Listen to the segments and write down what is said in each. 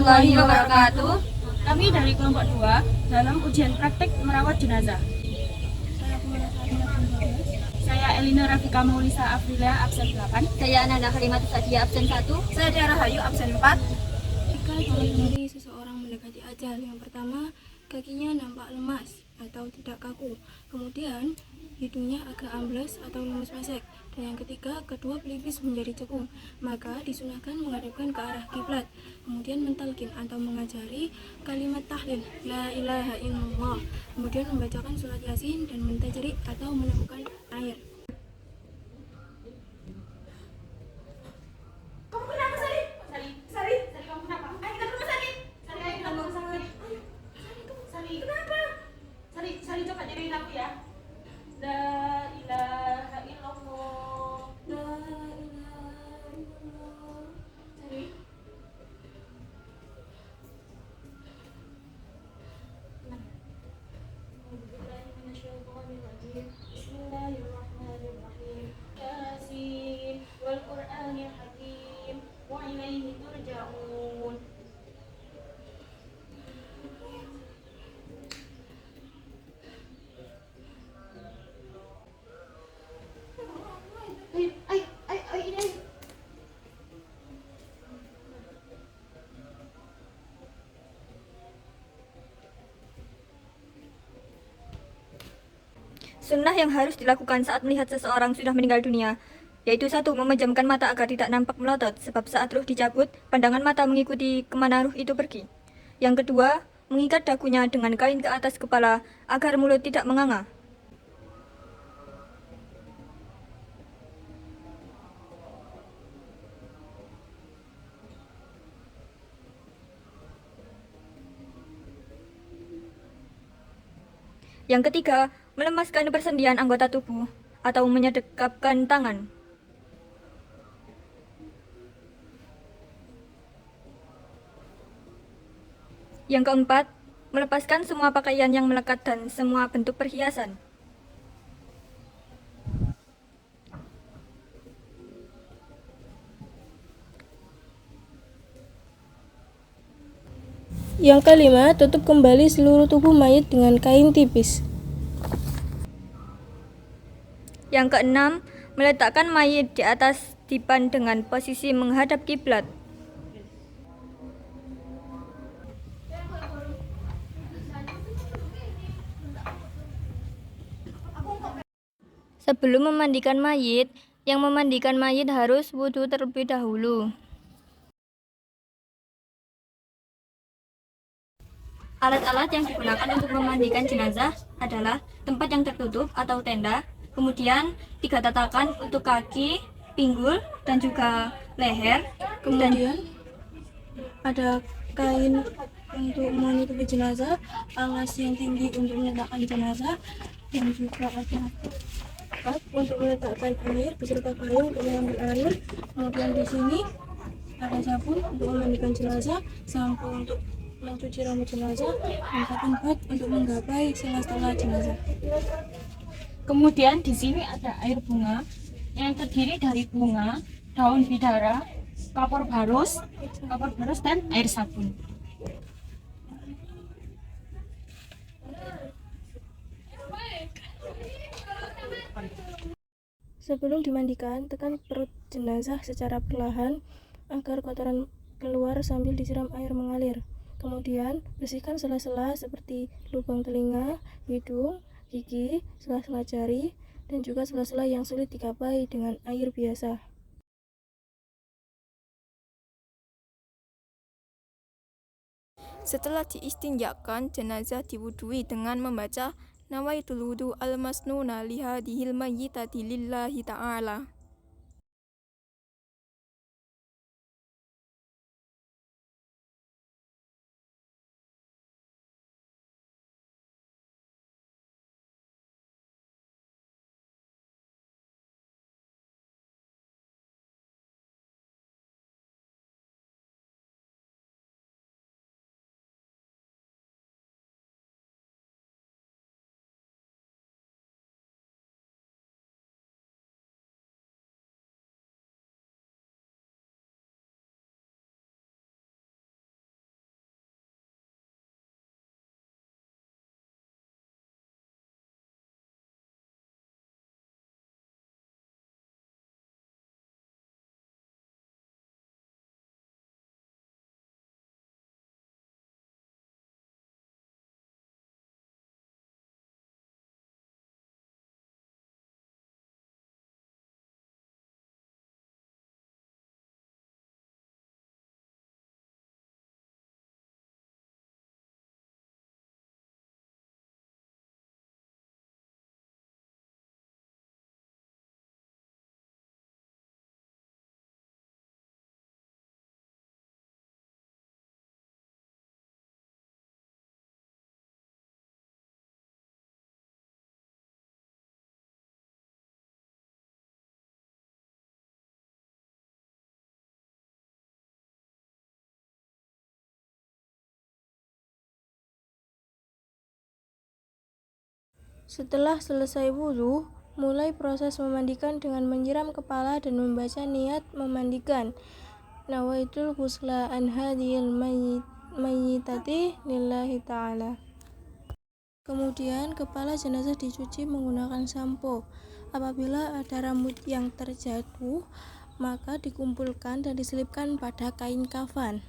warahmatullahi wabarakatuh. Kami dari kelompok 2 dalam ujian praktek merawat jenazah. Saya Elina Rafika Maulisa Afrilia, absen 8. Saya Nana Kalimatus Sadia, absen 1. Saya Tiara Hayu, absen 4. Jika ciri-ciri seseorang mendekati ajal, yang pertama, kakinya nampak lemas atau tidak kaku. Kemudian, hidungnya agak ambles atau lemes pesek. Dan yang ketiga, kedua pelipis menjadi cekung. Maka disunahkan menghadapkan ke arah kiblat. Kemudian mentalkin atau mengajari kalimat tahlil, la ilaha illallah. Kemudian membacakan surat yasin dan mentajri atau menemukan air. Kamu kenapa, Sari? Sari, kamu kenapa? Ayo kita ke rumah sakit. Sari, ayo kita ke rumah sakit. Sari, kenapa? Sari coba jadiin aku ya. La ilaha illallah. La ilaha illallah. Sari. Bismillahirrahmanirrahim. Yasin wal Qur'anil hakim wa ilaihi turja'un. Ayo, ini. Sunnah yang harus dilakukan saat melihat seseorang sudah meninggal dunia, yaitu 1. Memejamkan mata agar tidak nampak melotot, sebab saat ruh dicabut, pandangan mata mengikuti kemana ruh itu pergi. Yang kedua, mengikat dagunya dengan kain ke atas kepala agar mulut tidak menganga. Yang ketiga, melemaskan persendian anggota tubuh atau menyedekapkan tangan. Yang keempat, melepaskan semua pakaian yang melekat dan semua bentuk perhiasan. Yang kelima, tutup kembali seluruh tubuh mayat dengan kain tipis. Yang keenam, meletakkan mayit di atas dipan dengan posisi menghadap kiblat. Sebelum memandikan mayit, yang memandikan mayit harus wudhu terlebih dahulu. Alat-alat yang digunakan untuk memandikan jenazah adalah tempat yang tertutup atau tenda, kemudian 3 tatakan untuk kaki, pinggul, dan juga leher. Kemudian ada kain untuk menutupi jenazah, alas yang tinggi untuk meletakkan jenazah, dan juga ada bak untuk meletakkan air beserta payung untuk mengambil air. Kemudian di sini ada sabun untuk memandikan jenazah, sampo untuk mencuci rambut jenazah, dan cotton bud untuk menggapai sela-sela jenazah. Kemudian di sini ada air bunga yang terdiri dari bunga, daun bidara, kapur barus dan air sabun. Sebelum dimandikan, tekan perut jenazah secara perlahan agar kotoran keluar sambil disiram air mengalir. Kemudian, bersihkan sela-sela seperti lubang telinga, hidung, gigi, sela-sela jari, dan juga sela-sela yang sulit digapai dengan air biasa. Setelah diistinjakan, jenazah diwudhui dengan membaca Nawaitul wudu al-masnuna lihadihil mayyitati lillahi ta'ala. Setelah selesai wudhu, mulai proses memandikan dengan menyiram kepala dan membaca niat memandikan. Nawaitul ghusla an hadhil mayyitati lillahi ta'ala. Kemudian kepala jenazah dicuci menggunakan sampo. Apabila ada rambut yang terjatuh, maka dikumpulkan dan diselipkan pada kain kafan.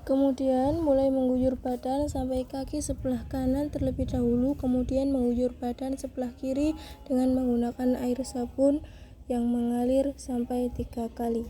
Kemudian mulai mengguyur badan sampai kaki sebelah kanan terlebih dahulu, kemudian mengguyur badan sebelah kiri dengan menggunakan air sabun yang mengalir sampai 3 kali.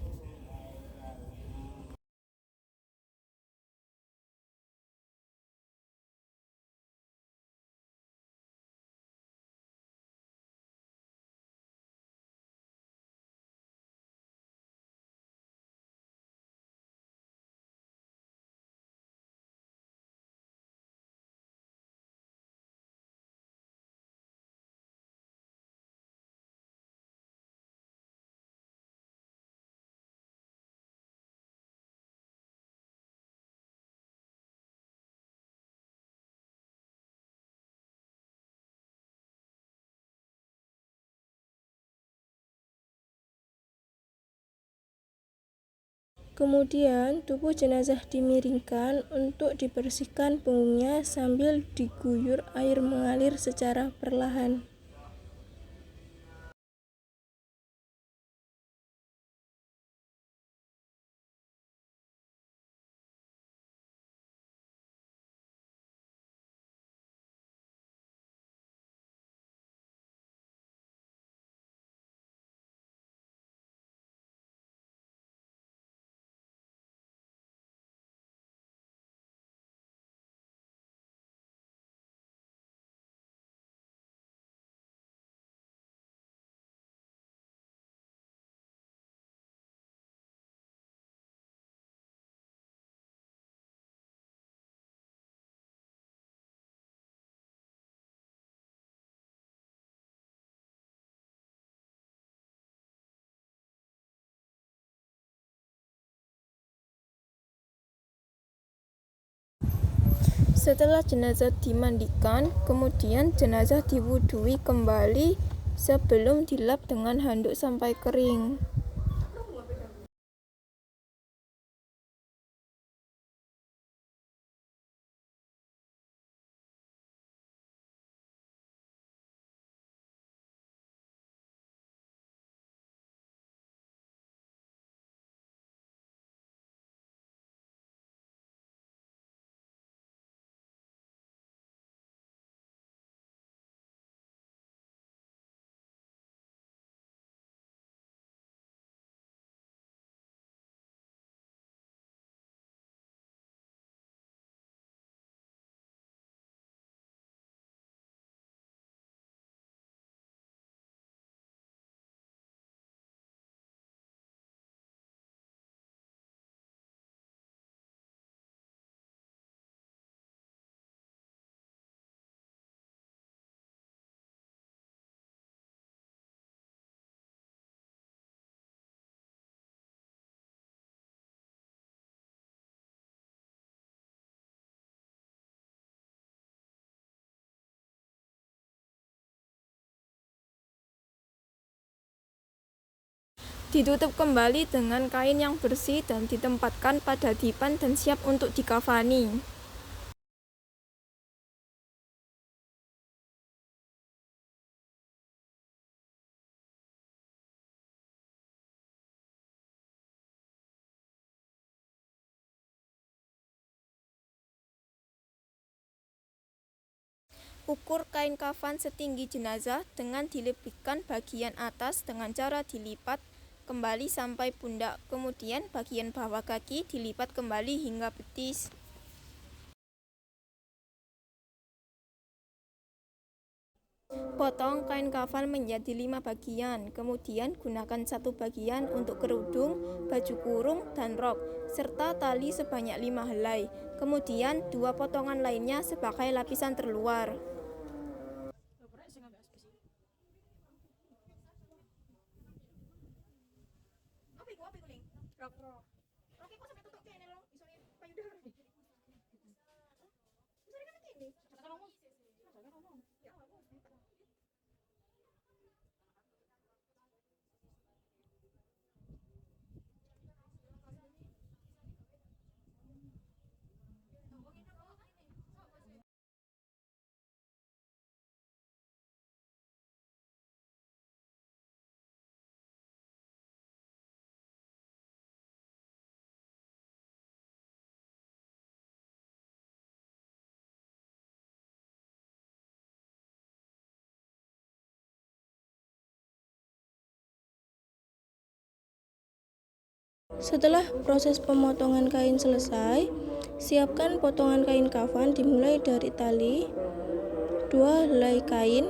Kemudian tubuh jenazah dimiringkan untuk dibersihkan punggungnya sambil diguyur air mengalir secara perlahan. Setelah jenazah dimandikan, kemudian jenazah diwudhui kembali sebelum dilap dengan handuk sampai kering. Ditutup kembali dengan kain yang bersih dan ditempatkan pada dipan dan siap untuk dikafani. Ukur kain kafan setinggi jenazah dengan dilebihkan bagian atas dengan cara dilipat kembali sampai pundak, kemudian bagian bawah kaki dilipat kembali hingga betis. Potong kain kafan menjadi 5 bagian, kemudian gunakan 1 bagian untuk kerudung, baju kurung, dan rok, serta tali sebanyak 5 helai. Kemudian 2 potongan lainnya sebagai lapisan terluar. Setelah proses pemotongan kain selesai, siapkan potongan kain kafan dimulai dari tali, 2 helai kain,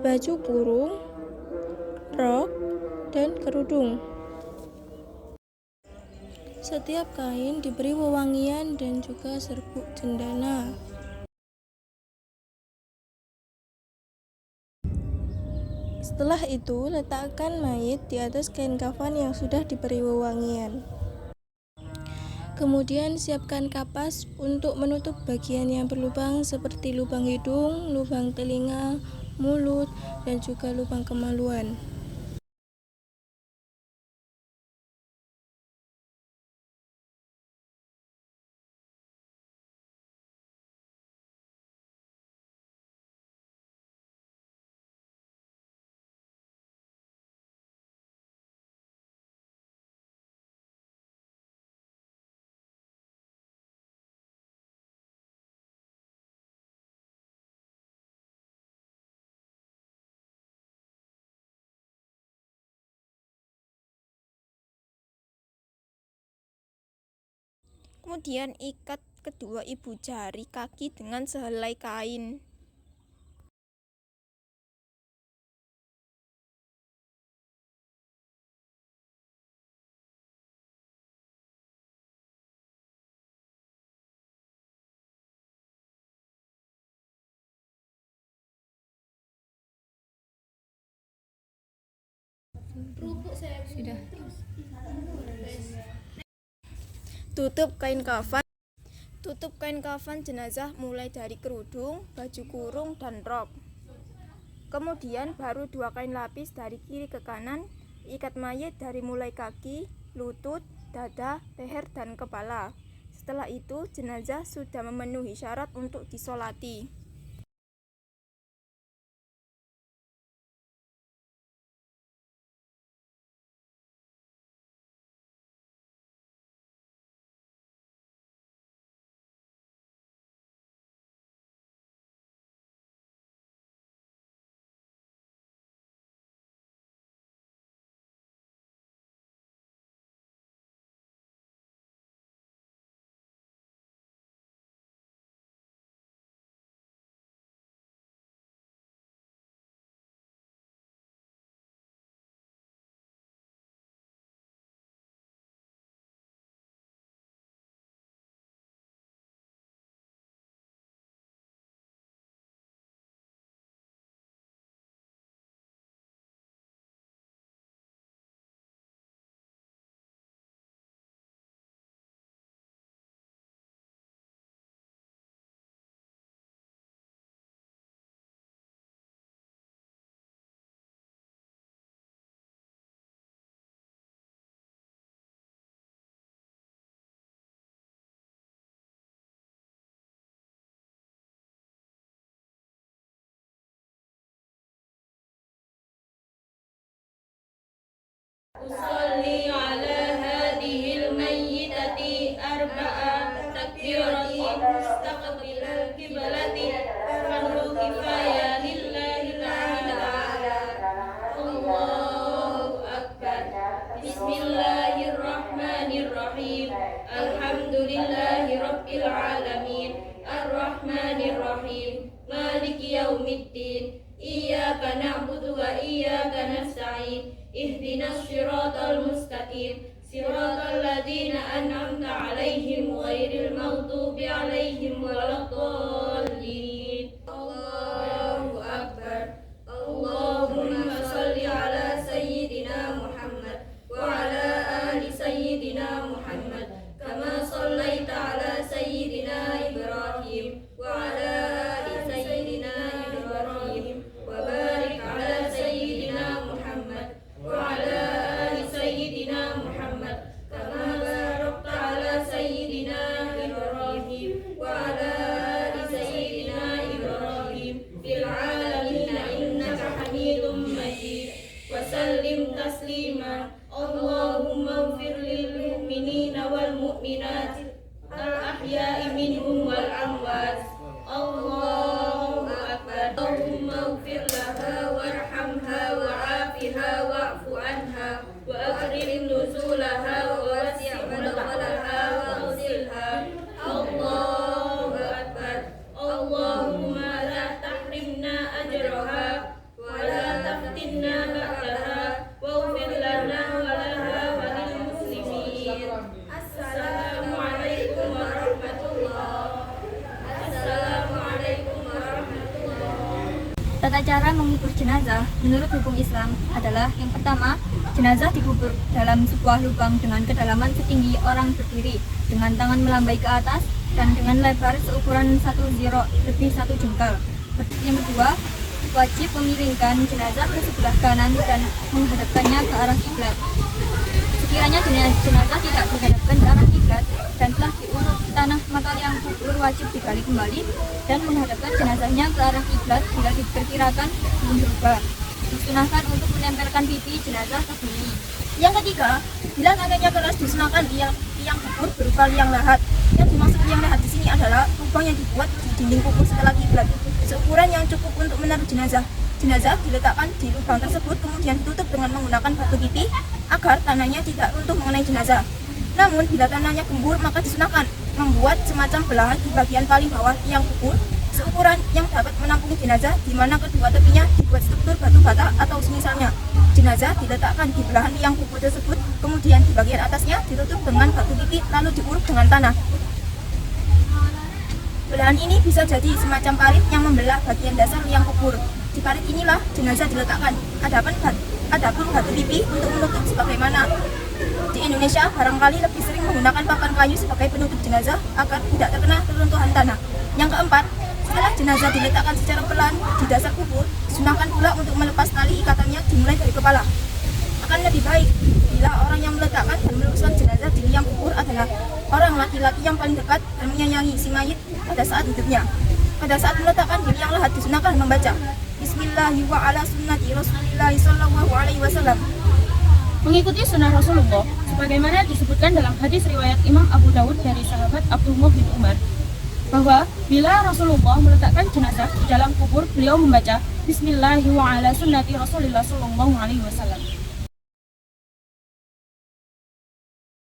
baju kurung, rok, dan kerudung. Setiap kain diberi wewangian dan juga serbuk cendana. Setelah itu, letakkan mayit di atas kain kafan yang sudah diberi wewangian. Kemudian siapkan kapas untuk menutup bagian yang berlubang seperti lubang hidung, lubang telinga, mulut, dan juga lubang kemaluan. Kemudian ikat kedua ibu jari kaki dengan sehelai kain. Tutup kain kafan jenazah mulai dari kerudung, baju kurung, dan rok. Kemudian baru 2 kain lapis dari kiri ke kanan. Ikat mayit dari mulai kaki, lutut, dada, leher, dan kepala. Setelah itu jenazah sudah memenuhi syarat untuk disolati. Usolli ala hadihil mayyitati arba'a takbirati mustaqbilal kiblati fardu kifaya lillahi ta'ala. Allahu akbar. Bismillahirrahmanirrahim. Alhamdulillahi rabbil alamin. Ar-Rahmanir-Rahim. Maliki yaumiddin. Iyyaka na'budu wa iyyaka nasta'in. Ihdinas siratal mustaqim. Siratal ladzina an'amta 'alaihim ghairil maghdubi 'alaihim waladdallin. Allahu akbar. Allahumma shalli ala sayyidina Muhammad wa ala ali sayyidina Muhammad kama shallaita ala sayyidina Ibrahim wa ala ali sayyidina Ibrahim wa barik ala sayyidina Muhammad wa ala ali sayyidina Muhammad kama barakta ala sayyidina Ibrahim wa ala ali sayyidina Ibrahim fil alamin innaka Hamidum Majid. Wa sallim taslima. Allahumma ighfir lil mu'minina wal mu'minat al ahya'i minhum wal amwat. Allahu akbar. Allahumma ighfir laha warhamha wa'afiha wa'fu anha wa akrim nuzulaha wa cara mengubur jenazah menurut hukum Islam adalah yang pertama, jenazah dikubur dalam sebuah lubang dengan kedalaman setinggi orang berdiri, dengan tangan melambai ke atas dan dengan lebar seukuran 1 ziro lebih 1 jengkal. Yang kedua, wajib memiringkan jenazah ke sebelah kanan dan menghadapkannya ke arah kiblat. Sekiranya jenazah tidak dihadapkan ke arah kiblat dan telah diurut tanah, maka liang kubur wajib digali kembali dan menghadapkan jenazahnya ke arah kiblat bila diperkirakan belum berubah. Disunahkan untuk menempelkan pipi jenazah ke bumi. Yang ketiga, bila tanahnya keras disunahkan liang kubur berupa liang lahat. Yang dimaksud liang lahat di sini adalah lubang yang dibuat di dinding kubur setelah kiblat, seukuran yang cukup untuk menaruh jenazah. Jenazah diletakkan di lubang tersebut kemudian ditutup dengan menggunakan batu pipi agar tanahnya tidak runtuh mengenai jenazah. Namun bila tanahnya gembur maka disunahkan membuat semacam belahan di bagian paling bawah liang kubur seukuran yang dapat menampung jenazah, di mana kedua tepinya dibuat struktur batu bata atau semisalnya. Jenazah diletakkan di belahan liang kubur tersebut, kemudian di bagian atasnya ditutup dengan batu pipi lalu diuruk dengan tanah. Belahan ini bisa jadi semacam parit yang membelah bagian dasar liang kubur. Di parit inilah jenazah diletakkan. Adapun batu pipi untuk menutup sebagaimana di Indonesia barangkali lebih sering menggunakan papan kayu sebagai penutup jenazah agar tidak terkena reruntuhan tanah. Yang keempat, setelah jenazah diletakkan secara pelan di dasar kubur, disunahkan pula untuk melepas tali ikatannya dimulai dari kepala. Akan lebih baik bila orang yang meletakkan dan meluruskan jenazah di liang kubur adalah orang laki-laki yang paling dekat dan menyayangi si mayit pada saat hidupnya. Pada saat meletakkan di liang lahat disunahkan membaca Bismillahi wa ala sunnati Rasulillahi sallallahu alaihi wasallam. Mengikuti sunnah Rasulullah, sebagaimana disebutkan dalam hadis riwayat Imam Abu Dawud dari sahabat Abdullah bin Umar, bahwa bila Rasulullah meletakkan jenazah di dalam kubur, beliau membaca Bismillahi wa ala sunnati Rasulillah sallallahu alaihi wasallam.